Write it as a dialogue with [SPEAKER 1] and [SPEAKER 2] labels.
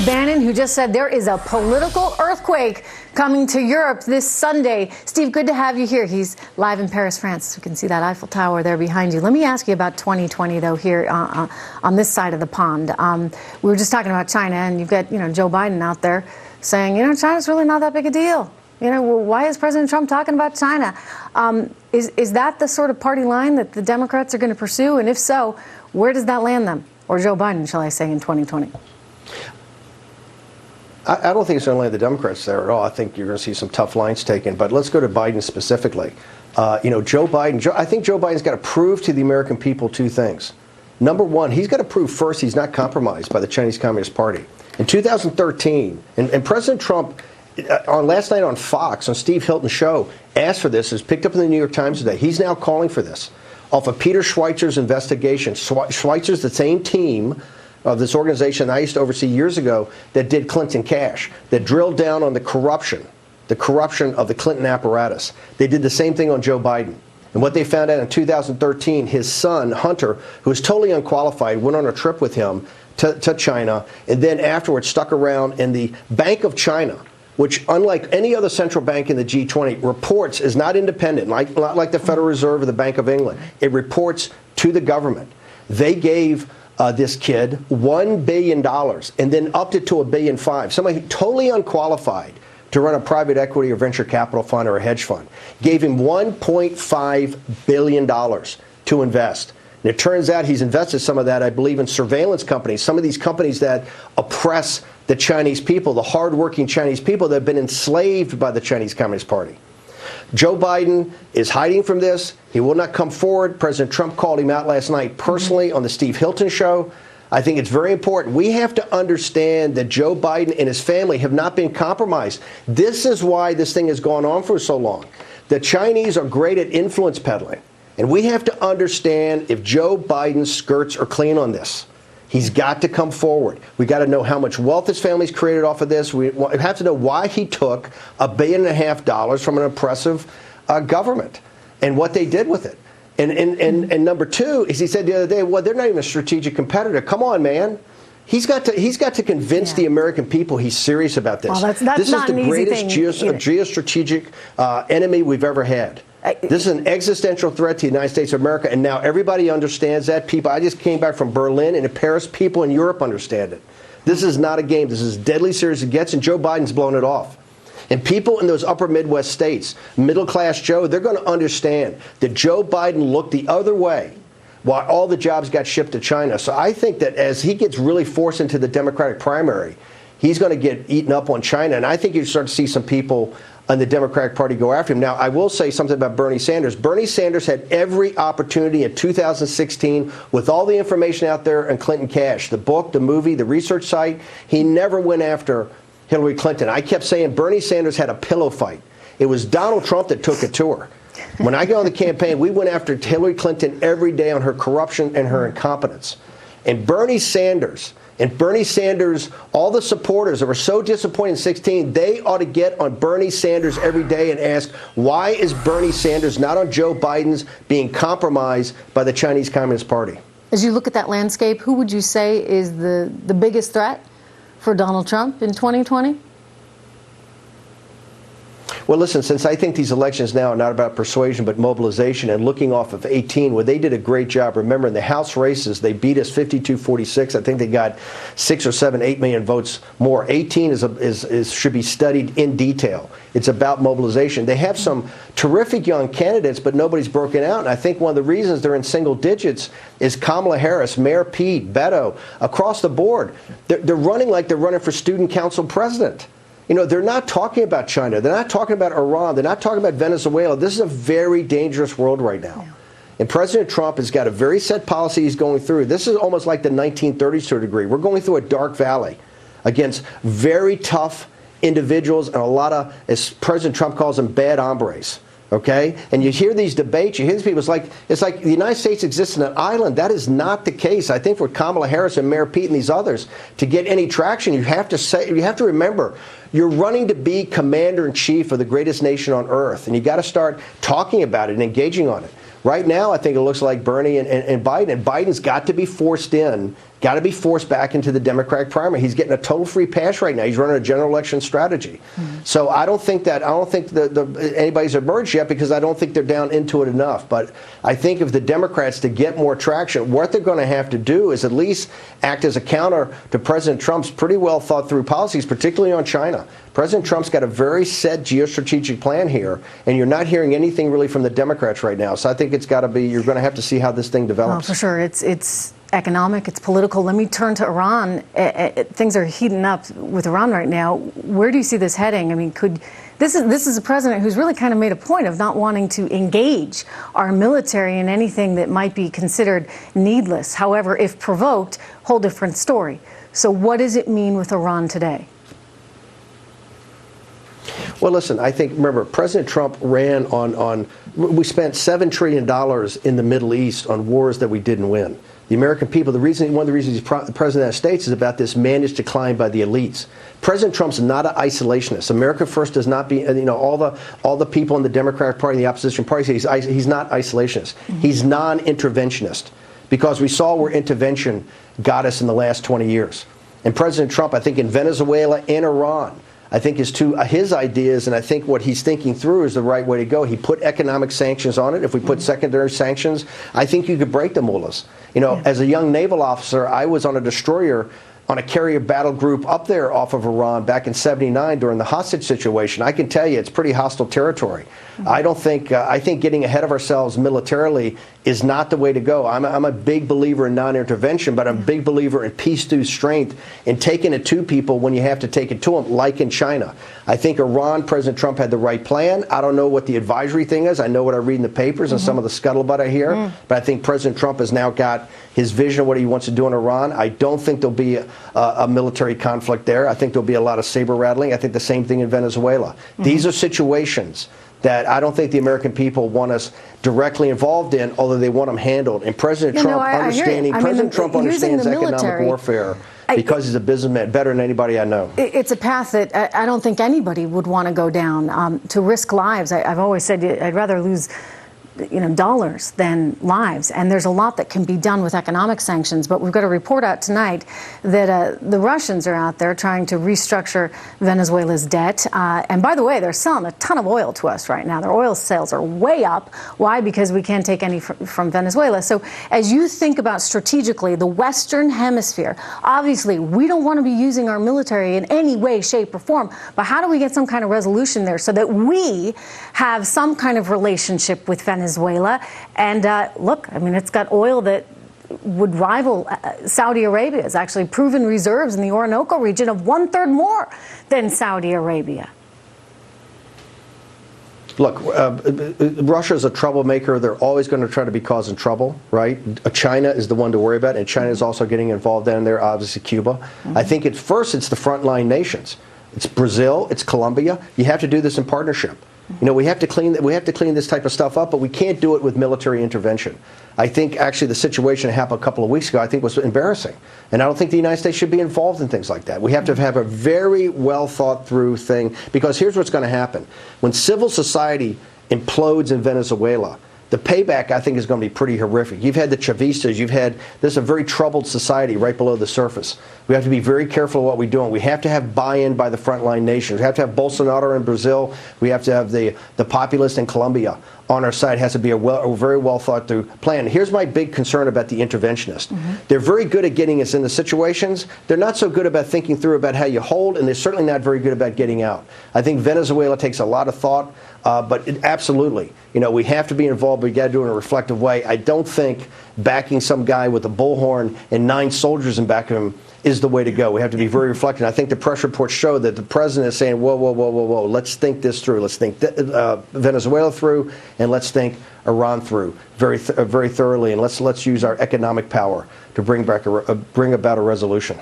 [SPEAKER 1] Bannon, who just said there is a political earthquake coming to Europe this Sunday. Steve, good to have you here. He's live in Paris, France. You can see that Eiffel Tower there behind you. Let me ask you about 2020, though, here on this side of the pond. We were just talking about China, and you've got, Joe Biden out there saying, China's really not that big a deal. Well, why is President Trump talking about China? Is that the sort of party line that the Democrats are going to pursue? And if so, where does that land them? Or Joe Biden, shall I say, in 2020?
[SPEAKER 2] I don't think it's going to land the Democrats there at all. I think you're going to see some tough lines taken. But let's go to Biden specifically. Joe Biden, I think Joe Biden's got to prove to the American people two things. Number one, he's got to prove first he's not compromised by the Chinese Communist Party. In 2013, and President Trump, on last night on Fox, on Steve Hilton's show, asked for this. It's picked up in the New York Times today. He's now calling for this off of Peter Schweizer's investigation. Schweizer's the same team of this organization I used to oversee years ago that did Clinton cash, that drilled down on the corruption of the Clinton apparatus. They did the same thing on Joe Biden. And what they found out in 2013, his son, Hunter, who was totally unqualified, went on a trip with him to China, and then afterwards stuck around in the Bank of China, which, unlike any other central bank in the G20, reports is not independent, like the Federal Reserve or the Bank of England. It reports to the government. They gave this kid $1 billion and then upped it to $1.5 billion. Somebody totally unqualified to run a private equity or venture capital fund or a hedge fund. Gave him $1.5 billion to invest. And it turns out he's invested some of that, I believe, in surveillance companies, some of these companies that oppress the Chinese people, the hardworking Chinese people that have been enslaved by the Chinese Communist Party. Joe Biden is hiding from this. He will not come forward. President Trump called him out last night personally on the Steve Hilton show. I think it's very important. We have to understand that Joe Biden and his family have not been compromised. This is why this thing has gone on for so long. The Chinese are great at influence peddling. And we have to understand if Joe Biden's skirts are clean on this. He's got to come forward. We got to know how much wealth his family's created off of this. We have to know why he took $1.5 billion from an oppressive government and what they did with it. And number two is he said the other day, well, they're not even a strategic competitor. Come on, man. He's got to convince the American people he's serious about this.
[SPEAKER 1] Well, that's
[SPEAKER 2] this
[SPEAKER 1] not
[SPEAKER 2] is the greatest geostrategic enemy we've ever had. This is an existential threat to the United States of America, and now everybody understands that. People, I just came back from Berlin and in Paris. People in Europe understand it. This is not a game. This is deadly serious as it gets, and Joe Biden's blown it off. And people in those upper Midwest states, middle-class Joe, they're going to understand that Joe Biden looked the other way while all the jobs got shipped to China. So I think that as he gets really forced into the Democratic primary, he's going to get eaten up on China. And I think you start to see some people on the Democratic Party go after him. Now, I will say something about Bernie Sanders. Bernie Sanders had every opportunity in 2016 with all the information out there on Clinton cash, the book, the movie, the research site. He never went after Hillary Clinton. I kept saying Bernie Sanders had a pillow fight. It was Donald Trump that took it to her. When I got on the campaign, we went after Hillary Clinton every day on her corruption and her incompetence. And Bernie Sanders, all the supporters that were so disappointed in 2016, they ought to get on Bernie Sanders every day and ask, why is Bernie Sanders not on Joe Biden's being compromised by the Chinese Communist Party?
[SPEAKER 1] As you look at that landscape, who would you say is the biggest threat for Donald Trump in 2020?
[SPEAKER 2] Well, listen, since I think these elections now are not about persuasion but mobilization and looking off of 18, where they did a great job. Remember, in the House races, they beat us 52-46. I think they got 6 or 7, 8 million votes more. 18 should be studied in detail. It's about mobilization. They have some terrific young candidates, but nobody's broken out. And I think one of the reasons they're in single digits is Kamala Harris, Mayor Pete, Beto, across the board. They're running like they're running for student council president. They're not talking about China. They're not talking about Iran. They're not talking about Venezuela. This is a very dangerous world right now. Yeah. And President Trump has got a very set policy he's going through. This is almost like the 1930s to a degree. We're going through a dark valley against very tough individuals and a lot of, as President Trump calls them, bad hombres. Okay? And you hear these debates, you hear these people, it's like the United States exists in an island. That is not the case. I think for Kamala Harris and Mayor Pete and these others, to get any traction, you have to remember, you're running to be commander-in-chief of the greatest nation on earth, and you got to start talking about it and engaging on it. Right now, I think it looks like Bernie and Biden. And Biden's got to be forced in got to be forced back into the Democratic primary. He's getting a total free pass right now. He's running a general election strategy. So I don't think anybody's emerged yet, because I don't think they're down into it enough. But I think if the Democrats, to get more traction, what they're going to have to do is at least act as a counter to President Trump's pretty well thought through policies, particularly on China. President Trump's got a very set geostrategic plan here, and you're not hearing anything really from the Democrats right now. So I think it's got to be, you're going to have to see how this thing develops.
[SPEAKER 1] Oh, for sure. It's economic, it's political. Let me turn to Iran. Things are heating up with Iran right now. Where do you see this heading? I mean, this is a president who's really kind of made a point of not wanting to engage our military in anything that might be considered needless. However, if provoked, whole different story. So what does it mean with Iran today?
[SPEAKER 2] Well, listen, I think, remember, President Trump ran we spent $7 trillion in the Middle East on wars that we didn't win. The American people, one of the reasons he's president of the United States is about this managed decline by the elites. President Trump's not an isolationist. America First does not be, all the people in the Democratic Party and the opposition party say he's not isolationist. He's non-interventionist, because we saw where intervention got us in the last 20 years. And President Trump, I think, in Venezuela and Iran, I think his ideas, and I think what he's thinking through is the right way to go. He put economic sanctions on it. If we put secondary sanctions, I think you could break the mullahs. As a young naval officer, I was on a destroyer on a carrier battle group up there off of Iran back in '79 during the hostage situation. I can tell you it's pretty hostile territory. I think getting ahead of ourselves militarily is not the way to go. I'm a big believer in non-intervention, but I'm a big believer in peace through strength and taking it to people when you have to take it to them, like in China. I think Iran, President Trump had the right plan. I don't know what the advisory thing is. I know what I read in the papers and some of the scuttlebutt I hear, but I think President Trump has now got his vision of what he wants to do in Iran. I don't think there'll be a military conflict there. I think there'll be a lot of saber rattling. I think the same thing in Venezuela. These are situations that I don't think the American people want us directly involved in, although they want them handled. And President Trump understands economic warfare because he's a businessman better than anybody I know.
[SPEAKER 1] It's a path that I don't think anybody would want to go down, to risk lives. I've always said I'd rather lose dollars than lives. And there's a lot that can be done with economic sanctions. But we've got a report out tonight that the Russians are out there trying to restructure Venezuela's debt. And by the way, they're selling a ton of oil to us right now. Their oil sales are way up. Why? Because we can't take any from Venezuela. So as you think about strategically the Western Hemisphere, obviously we don't want to be using our military in any way, shape, or form. But how do we get some kind of resolution there so that we have some kind of relationship with Venezuela? And look, I mean, it's got oil that would rival Saudi Arabia's actually proven reserves in the Orinoco region of 1/3 more than Saudi Arabia.
[SPEAKER 2] Look, Russia's a troublemaker. They're always going to try to be causing trouble, right? China is the one to worry about, and China is also getting involved down there, obviously Cuba. I think at first it's the frontline nations. It's Brazil, it's Colombia. You have to do this in partnership. We have to clean this type of stuff up, but we can't do it with military intervention. I think actually the situation that happened a couple of weeks ago, I think, was embarrassing. And I don't think the United States should be involved in things like that. We have to have a very well thought through thing, because here's what's going to happen. When civil society implodes in Venezuela, the payback, I think, is going to be pretty horrific. You've had the Chavistas. This is a very troubled society right below the surface. We have to be very careful of what we're doing. We have to have buy-in by the frontline nations. We have to have Bolsonaro in Brazil. We have to have the populist in Colombia on our side. It has to be a very well thought through plan. Here's my big concern about the interventionists. They're very good at getting us into situations. They're not so good about thinking through about how you hold, and they're certainly not very good about getting out. I think Venezuela takes a lot of thought, but absolutely, we have to be involved. We got to do it in a reflective way. I don't think backing some guy with a bullhorn and 9 soldiers in back of him is the way to go. We have to be very reflective. I think the press reports show that the president is saying, whoa, whoa, whoa, whoa, whoa, let's think this through. Let's think Venezuela through, and let's think Iran through very thoroughly, and let's use our economic power to bring about a resolution.